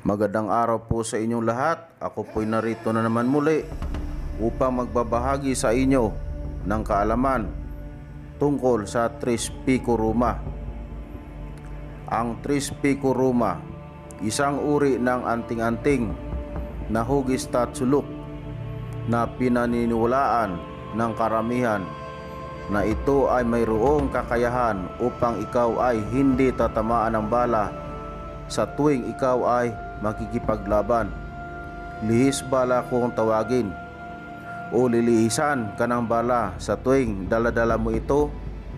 Magandang araw po sa inyong lahat. Ako po'y narito na naman muli upang magbabahagi sa inyo ng kaalaman tungkol sa Tres Pico Roma. Ang Tres Pico Roma, isang uri ng anting-anting na hugis tatsulok na pinaniniwalaan ng karamihan na ito ay mayroong kakayahan upang ikaw ay hindi tatamaan ng bala sa tuwing ikaw ay makikipaglaban. Lihis bala kung tawagin o lilihisan ka ng bala sa tuwing daladala mo ito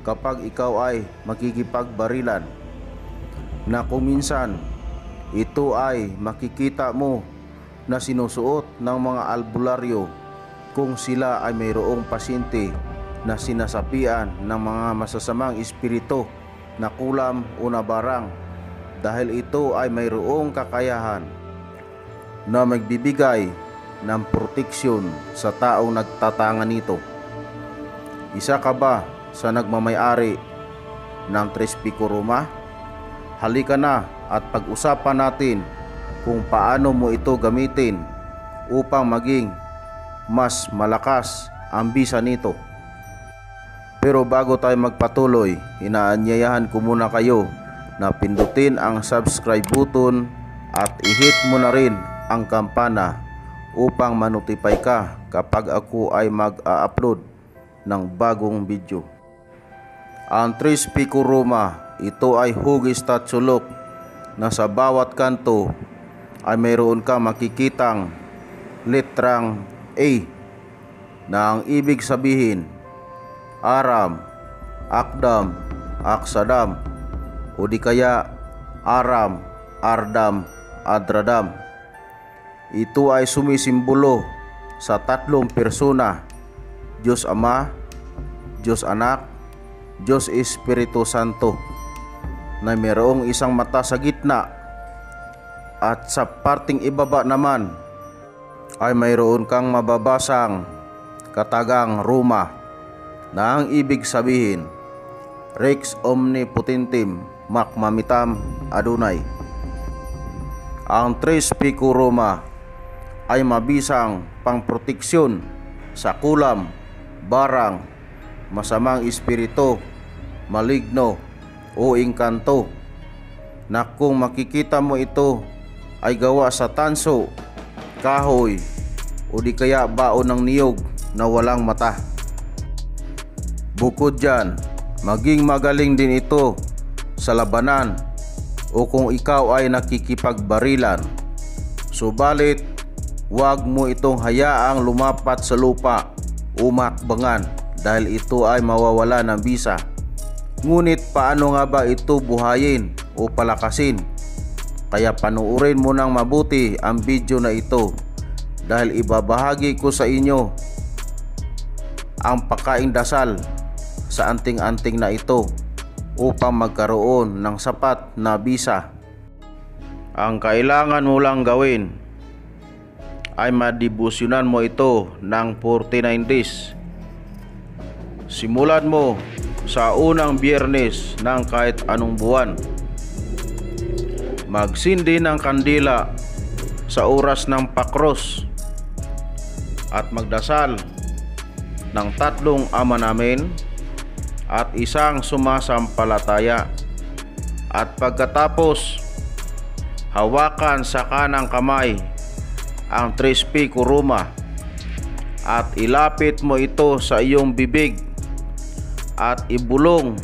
kapag ikaw ay makikipagbarilan, na kung minsan ito ay makikita mo na sinusuot ng mga albularyo kung sila ay mayroong pasyente na sinasapian ng mga masasamang espiritu na kulam o na barang, dahil ito ay mayroong kakayahan na magbibigay ng proteksyon sa taong nagtatangan nito. Isa ka ba sa nagmamayari ng Tres Pico Roma? Halika na at pag-usapan natin kung paano mo ito gamitin upang maging mas malakas ang bisa nito. Pero bago tayo magpatuloy, inaanyayahan ko muna kayo na pindutin ang subscribe button at i-hit mo na rin ang kampana upang ma-notify ka kapag ako ay mag-a-upload ng bagong video. Ang Tres Pico Roma, ito ay hugis tatsulok na sa bawat kanto ay mayroon ka makikitang letrang A na ang ibig sabihin Aram, Akdam, Aksadam, o di kaya Aram, Ardam, Adradam. Ito ay sumisimbolo sa tatlong persona: Diyos Ama, Diyos Anak, Diyos Espiritu Santo, na mayroong isang mata sa gitna, at sa parting ibaba naman ay mayroon kang mababasang katagang Roma na ang ibig sabihin Rex Omnipotentem Mac Mamitam Adonai. Ang Tres Pico Roma ay mabisang pangproteksyon sa kulam, barang, masamang espiritu, maligno o engkanto, na kung makikita mo ito ay gawa sa tanso, kahoy o di kaya baon ng niyog na walang mata. Bukod dyan, maging magaling din ito sa labanan o kung ikaw ay nakikipagbarilan. Subalit, huwag mo itong hayaang lumapat sa lupa o makbangan dahil ito ay mawawala ng bisa. Ngunit paano nga ba ito buhayin o palakasin? Kaya panuorin mo ng mabuti ang video na ito dahil ibabahagi ko sa inyo ang pagkaing dasal sa anting-anting na ito upang magkaroon ng sapat na bisa. Ang kailangan mo lang gawin ay madibusyonan mo ito ng 49 days. Simulan mo sa unang biyernes ng kahit anong buwan. Magsindi ng kandila sa oras ng pakros at magdasal ng 3 Ama Namin at 1 sumasampalataya, at pagkatapos hawakan sa kanang kamay ang Tres Pico Roma at ilapit mo ito sa iyong bibig at ibulong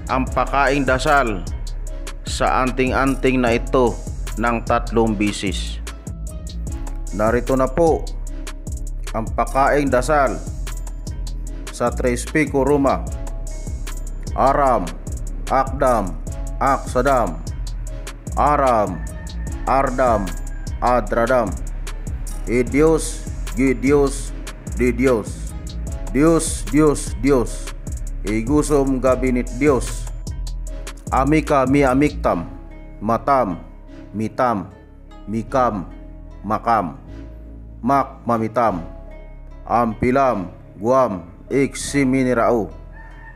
ang pakaing dasal sa anting-anting na ito ng 3 bisis. Narito na po ang pakaing dasal sa Tres Pico Roma. Aram, Akdam, Aksadam, Aram, Ardam, Adradam. E Dios, G Dios, di Dios. Dios, Dios, Dios. E gusom gabinit Dios. Amika mi amiktam, matam, mitam, mikam, makam, mak mamitam, ampilam, guam, iksiminirao.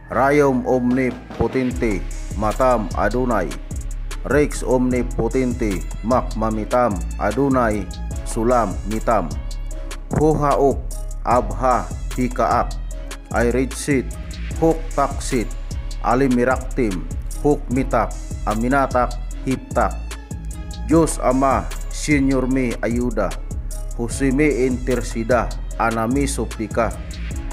Rayom Omnipotente Matam Adonai, Rex omnipotente mak mamitam Adonai sulam mitam. Huhaok abha hikaak ay ritsit huk taksit alimiraktim huk mitak aminatak hiptak. Diyos Ama, Senior mi ayuda, Husime intersida, anami suplika,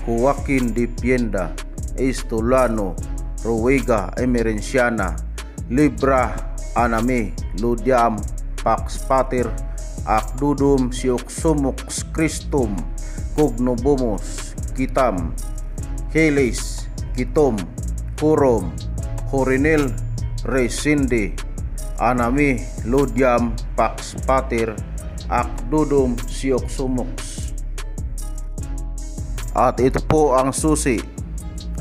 Joaquin dipienda, Estolano, Ruega emerenciana, Libra anami, Ludiam, Pax Pater, Akdudum siuksumux Christum, Cognobomus, Kitam, Helis, Kitom, Kurom, Horinel, Resinde, Anami, Ludiam, Pax Pater, Akdudum siuksumux. At ito po ang susi,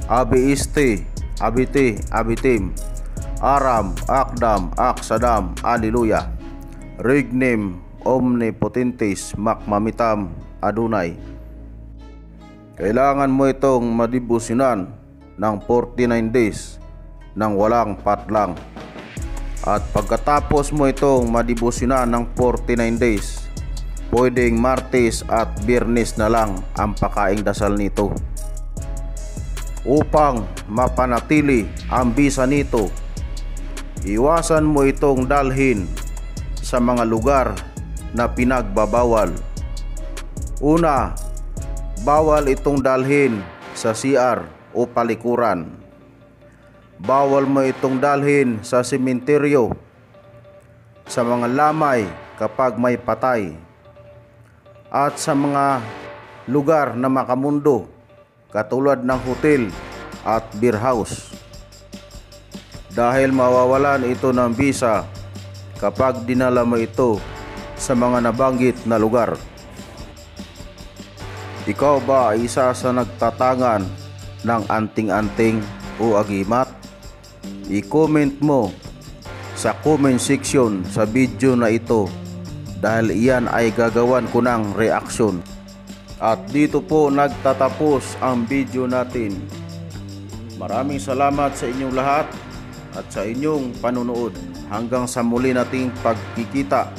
Abiiste, Abite, Abitim, Aram, Akdam, Aksadam, Alleluia. Regnem omnipotentes makmamitam Adonai. Kailangan mo itong madibusinan ng 49 days nang walang patlang. At pagkatapos mo itong madibusinan ng 49 days, pwedeng Martes at Biyernes na lang ang pakaing dasal nito. Upang mapanatili ang bisa nito, iwasan mo itong dalhin sa mga lugar na pinagbabawal. Una, bawal itong dalhin sa CR o palikuran. Bawal mo itong dalhin sa sementeryo, sa mga lamay kapag may patay, at sa mga lugar na makamundo katulad ng hotel at beer house. Dahil mawawalan ito ng bisa kapag dinala mo ito sa mga nabanggit na lugar. Ikaw ba ay isa sa nagtatangan ng anting-anting o agimat? I-comment mo sa comment section sa video na ito dahil iyan ay gagawan ko ng reaksyon. At dito po nagtatapos ang video natin. Maraming salamat sa inyong lahat at sa inyong panunood. Hanggang sa muli nating pagkikita.